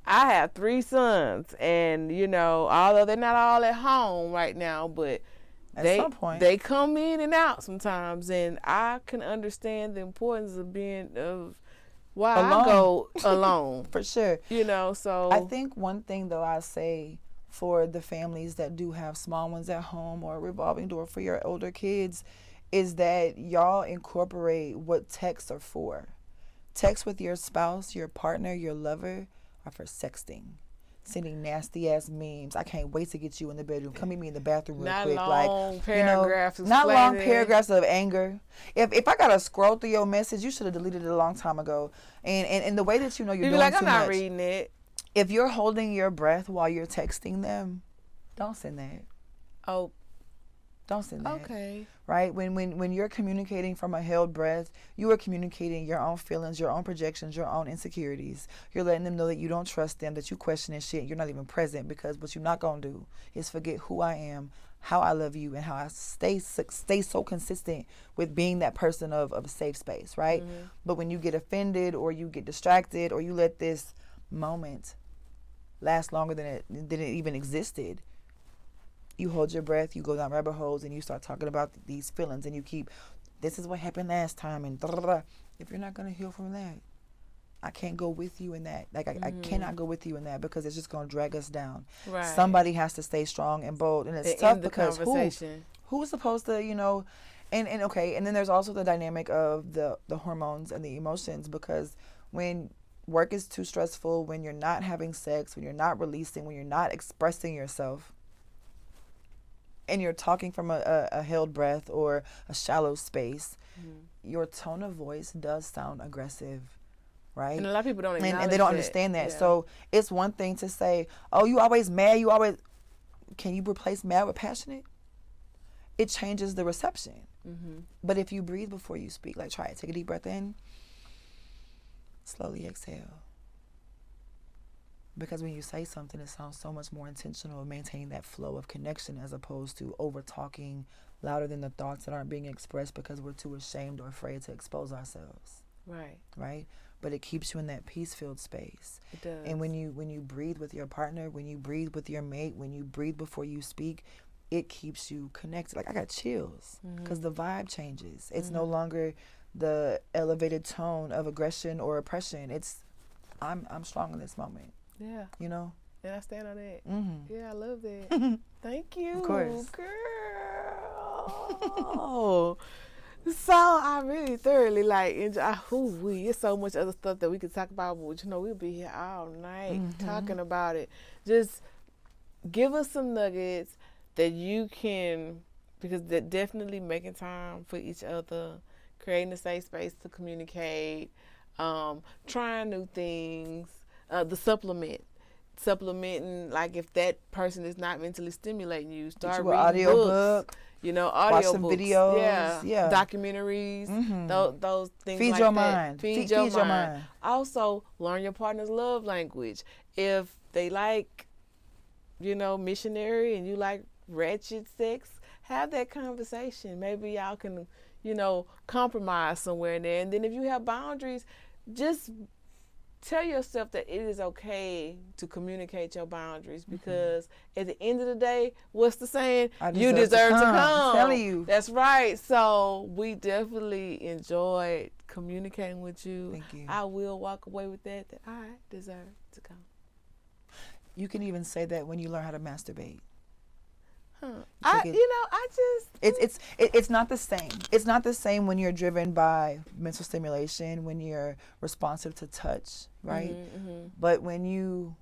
I have 3 sons, and, you know, although they're not all at home right now, but at some point they come in and out sometimes, and I can understand the importance of why I go alone. For sure. You know, so I think one thing though I say for the families that do have small ones at home or a revolving door for your older kids is that y'all incorporate what texts are for. Texts with your spouse, your partner, your lover are for sexting. Sending nasty ass memes. I can't wait to get you in the bedroom. Come meet me in the bathroom real quick. Long paragraphs. Not long paragraphs of anger. If I gotta scroll through your message, you should have deleted it a long time ago. And the way that you know you're doing like, too I'm much. not reading it. If you're holding your breath while you're texting them, don't send that. Oh. Don't send that. Okay. Right? When you're communicating from a held breath, you are communicating your own feelings, your own projections, your own insecurities. You're letting them know that you don't trust them, that you question and shit. You're not even present, because what you're not going to do is forget who I am, how I love you, and how I stay so consistent with being that person of a safe space, right? But when you get offended or you get distracted or you let this moment last longer than it even existed, you hold your breath, you go down rabbit holes, and you start talking about these feelings, and you keep, this is what happened last time, and if you're not going to heal from that, I can't go with you in that. Like, I cannot go with you in that, because it's just going to drag us down. Right. Somebody has to stay strong and bold, and it's tough because who's supposed to, you know, and okay, and then there's also the dynamic of the hormones and the emotions, because when work is too stressful, when you're not having sex, when you're not releasing, when you're not expressing yourself, and you're talking from a held breath or a shallow space, your tone of voice does sound aggressive, right? And a lot of people don't acknowledge and they don't understand that. So it's one thing to say, oh, you always mad, can you replace mad with passionate? It changes the reception. But if you breathe before you speak, like try it, take a deep breath in, slowly exhale. Because when you say something, it sounds so much more intentional of maintaining that flow of connection, as opposed to over talking louder than the thoughts that aren't being expressed because we're too ashamed or afraid to expose ourselves. Right? But it keeps you in that peace-filled space. It does. And when you breathe with your partner, when you breathe with your mate, when you breathe before you speak, it keeps you connected. Like, I got chills because the vibe changes. It's no longer the elevated tone of aggression or oppression. It's I'm strong in this moment. Yeah. You know? And I stand on that. Mm-hmm. Yeah, I love that. Thank you. Of course. Girl. So I really thoroughly like enjoy. It's so much other stuff that we could talk about, but you know we'll be here all night talking about it. Just give us some nuggets that you can, because they're definitely making time for each other, creating a safe space to communicate, trying new things, the supplementing, like if that person is not mentally stimulating you, start reading audio books. Book. You know, audio watch some books, videos, documentaries, those things Feed like your that. mind. Feed your mind. Also, learn your partner's love language. If they like, you know, missionary and you like ratchet sex, have that conversation. Maybe y'all can, you know, compromise somewhere in there. And then if you have boundaries, just tell yourself that it is okay to communicate your boundaries, because at the end of the day, what's the saying? You deserve to come. I'm telling you. That's right. So we definitely enjoyed communicating with you. Thank you. I will walk away with that I deserve to come. You can even say that when you learn how to masturbate. It's not the same. It's not the same when you're driven by mental stimulation, when you're responsive to touch, right? But when you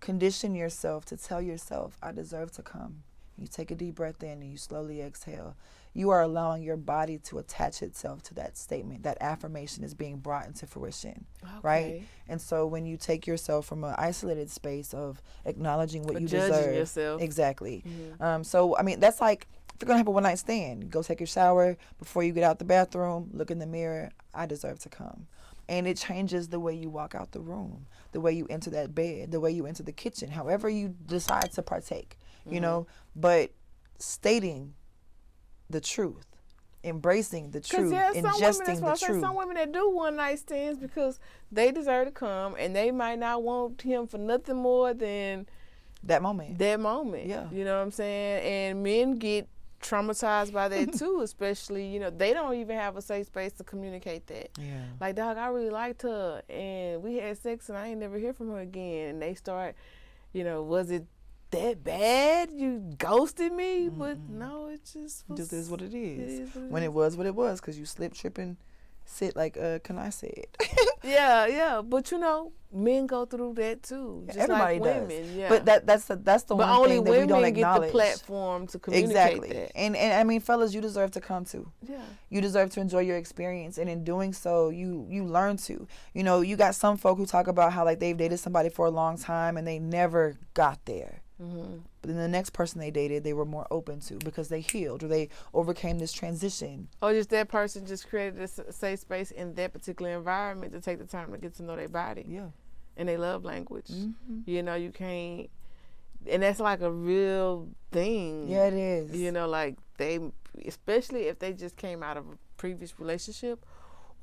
condition yourself to tell yourself, I deserve to come, you take a deep breath in and you slowly exhale, you are allowing your body to attach itself to that statement. That affirmation is being brought into fruition, right? And so when you take yourself from an isolated space of acknowledging what you judging deserve. yourself. Exactly. So, I mean, that's like, if you're going to have a one-night stand, go take your shower. Before you get out the bathroom, look in the mirror, I deserve to come. And it changes the way you walk out the room, the way you enter that bed, the way you enter the kitchen, however you decide to partake, you know, but stating the truth, embracing the truth, ingesting the truth. Some women that do one night stands because they deserve to come, and they might not want him for nothing more than that moment. Yeah, you know what I'm saying. And men get traumatized by that too, especially, you know, they don't even have a safe space to communicate that. Yeah. Like, dog, I really liked her, and we had sex, and I ain't never hear from her again. And they start, you know, was it that bad? You ghosted me? But no, it just was. This is what it is. It was what it was, because you slip, trip, and sit like, can I say it? Yeah. But, you know, men go through that too. Just everybody like women. does. Yeah. But that's the but one thing that we don't acknowledge. But only women get the platform to communicate that. And I mean, fellas, you deserve to come too. Yeah. You deserve to enjoy your experience, and in doing so, you learn to. You know, you got some folk who talk about how, like, they've dated somebody for a long time and they never got there. But then the next person they dated, they were more open to, because they healed or they overcame this transition. Or just that person just created a safe space in that particular environment to take the time to get to know their body. Yeah. And their love language. You know, you can't, and that's like a real thing. Yeah, it is. You know, like they, especially if they just came out of a previous relationship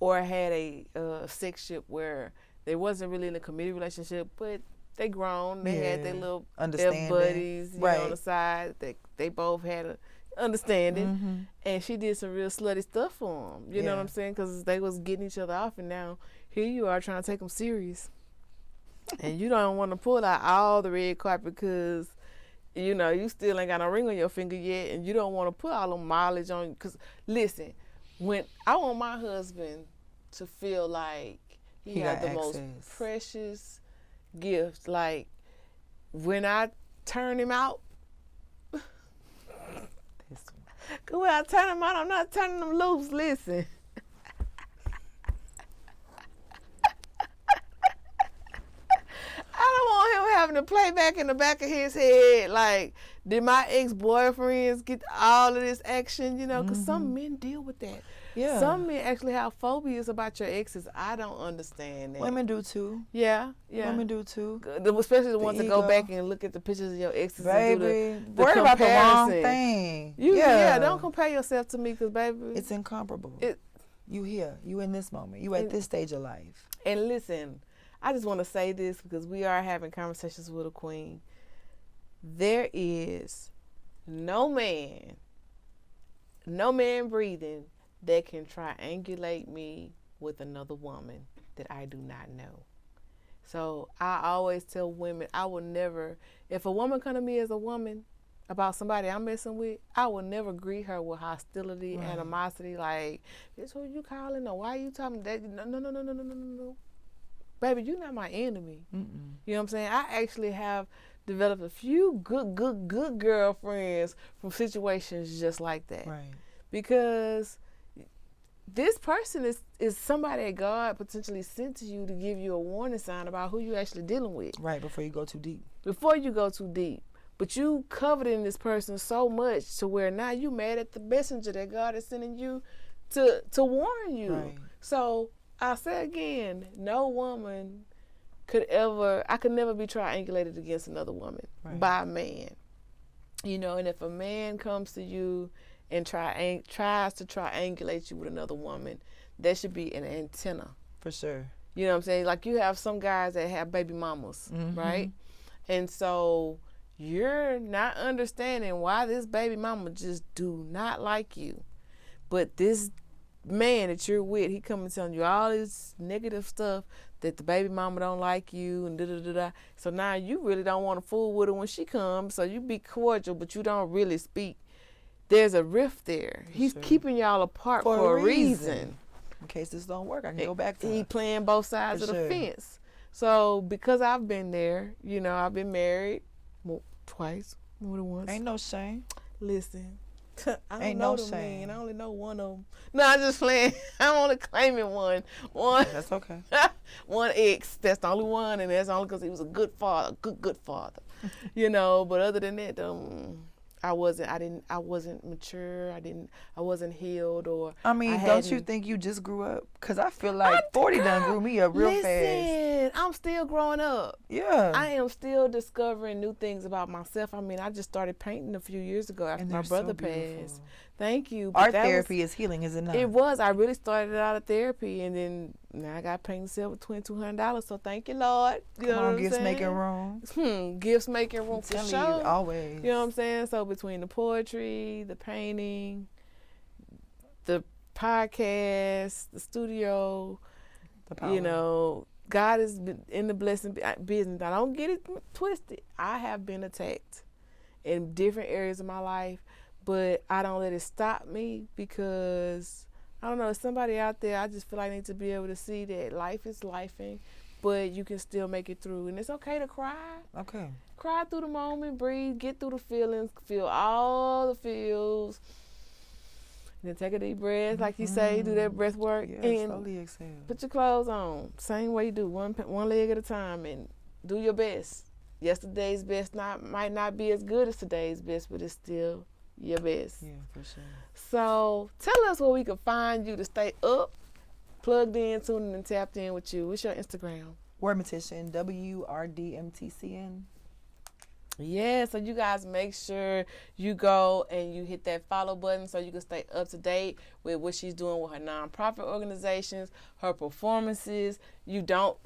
or had a sexship where they wasn't really in a committed relationship, but they grown. They had their little their buddies, you know, on the side. They both had a understanding, and she did some real slutty stuff for them. You know what I'm saying? Because they was getting each other off, and now here you are trying to take them serious, and you don't want to pull out all the red carpet because, you know, you still ain't got no ring on your finger yet, and you don't want to put all the mileage on. Because listen, when I want my husband to feel like he got the most precious gift, like when I turn him out, cause when I turn him out, I'm not turning him loose. Listen, I don't want him having to play back in the back of his head, like, did my ex-boyfriends get all of this action? You know, because some men deal with that. Yeah. Some men actually have phobias about your exes. I don't understand that. Women do too. Yeah. Women do too. Especially the ones that go back and look at the pictures of your exes and do the worry about the wrong comparison. thing. Yeah, don't compare yourself to me, because, baby, it's incomparable. You here. You in this moment. You at this stage of life. And listen, I just want to say this because we are having conversations with a queen. There is no man breathing that can triangulate me with another woman that I do not know. So I always tell women, I will never, if a woman come to me as a woman about somebody I'm messing with, I will never greet her with hostility, animosity, like, bitch, who you calling, or why you talking that? No. Baby, you're not my enemy. You know what I'm saying? I actually have developed a few good girlfriends from situations just like that. Right. Because this person is somebody that God potentially sent to you to give you a warning sign about who you're actually dealing with. Right, before you go too deep. Before you go too deep. But you covered in this person so much to where now you mad at the messenger that God is sending you to warn you. Right. So I say again, no woman I could never be triangulated against another woman by a man. You know, and if a man comes to you and tries to triangulate you with another woman, there should be an antenna. For sure. You know what I'm saying? Like, you have some guys that have baby mamas, right? And so you're not understanding why this baby mama just do not like you. But this man that you're with, he come and telling you all this negative stuff that the baby mama don't like you and da-da-da-da. So now you really don't want to fool with her when she comes, so you be cordial, but you don't really speak. There's a rift there. He's keeping y'all apart for a reason. In case this don't work, I can go back to He her. playing both sides of the fence. So because I've been there, you know, I've been married twice, more than once. Ain't no shame. Listen, I don't Ain't know no them shame. men. I only know one of them. No, I'm just playing. I'm only claiming one. That's okay. One ex. That's the only one, and that's only because he was a good father, good father. You know, but other than that, I wasn't mature. I wasn't healed, or I mean, don't you think you just grew up? Because I feel like 40 done grew me up real fast. Listen, I'm still growing up. Yeah. I am still discovering new things about myself. I mean, I just started painting a few years ago after my brother passed. Thank you. Art therapy is healing, is it not? It was. I really started out of therapy, and then now I got painting sale with $2,200. So thank you, Lord. You know what I'm gifts saying? making room. Gifts making room for sure. You, always. You know what I'm saying? So between the poetry, the painting, the podcast, the studio, you know, God has been in the blessing business. I don't get it twisted. I have been attacked in different areas of my life, but I don't let it stop me, because I don't know, there's somebody out there, I just feel like I need to be able to see that life is lifing, but you can still make it through. And it's okay to cry. Okay. Cry through the moment, breathe, get through the feelings, feel all the feels. And then take a deep breath, like you say, do that breath work. Yeah, and slowly exhale. Put your clothes on, same way you do, one leg at a time, and do your best. Yesterday's best might not be as good as today's best, but it's still your best. Yeah, for sure. So tell us where we can find you to stay up, plugged in, tuned in, and tapped in with you. What's your Instagram? Wordmatician, WRDMTCN. Yeah, so you guys make sure you go and you hit that follow button so you can stay up to date with what she's doing with her nonprofit organizations, her performances. You do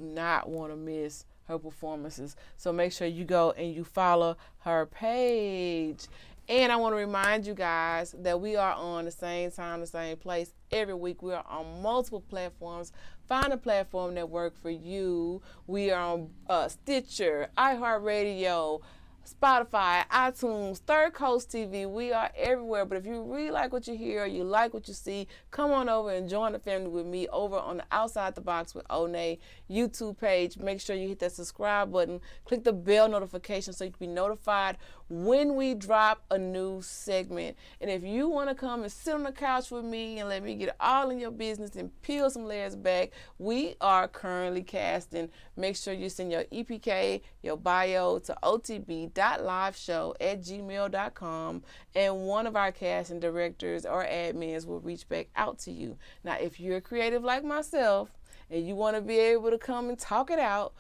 not want to miss her performances. So make sure you go and you follow her page. And I want to remind you guys that we are on the same time, the same place every week. We are on multiple platforms. Find a platform that works for you. We are on Stitcher, iHeartRadio, Spotify, iTunes, Third Coast TV. We are everywhere. But if you really like what you hear, or you like what you see, come on over and join the family with me over on the Outside the Box with Onney YouTube page. Make sure you hit that subscribe button. Click the bell notification so you can be notified when we drop a new segment. And if you want to come and sit on the couch with me and let me get all in your business and peel some layers back, we are currently casting. Make sure you send your EPK, your bio to otb.liveshow@gmail.com, and one of our casting directors or admins will reach back out to you. Now, if you're creative like myself and you want to be able to come and talk it out,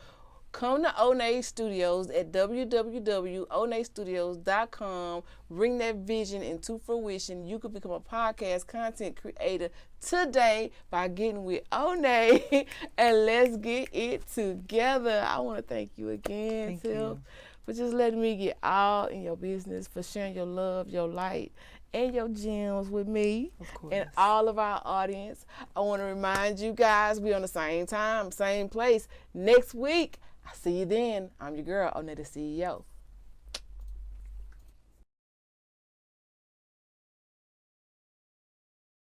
come to Onney Studios at www.onneystudios.com. Bring that vision into fruition. You could become a podcast content creator today by getting with Onney, and let's get it together. I want to thank you again, Tiff, for just letting me get all in your business, for sharing your love, your light, and your gems with me. Of course. And all of our audience. I want to remind you guys, we on the same time, same place next week. I see you then. I'm your girl, Onney the CEO.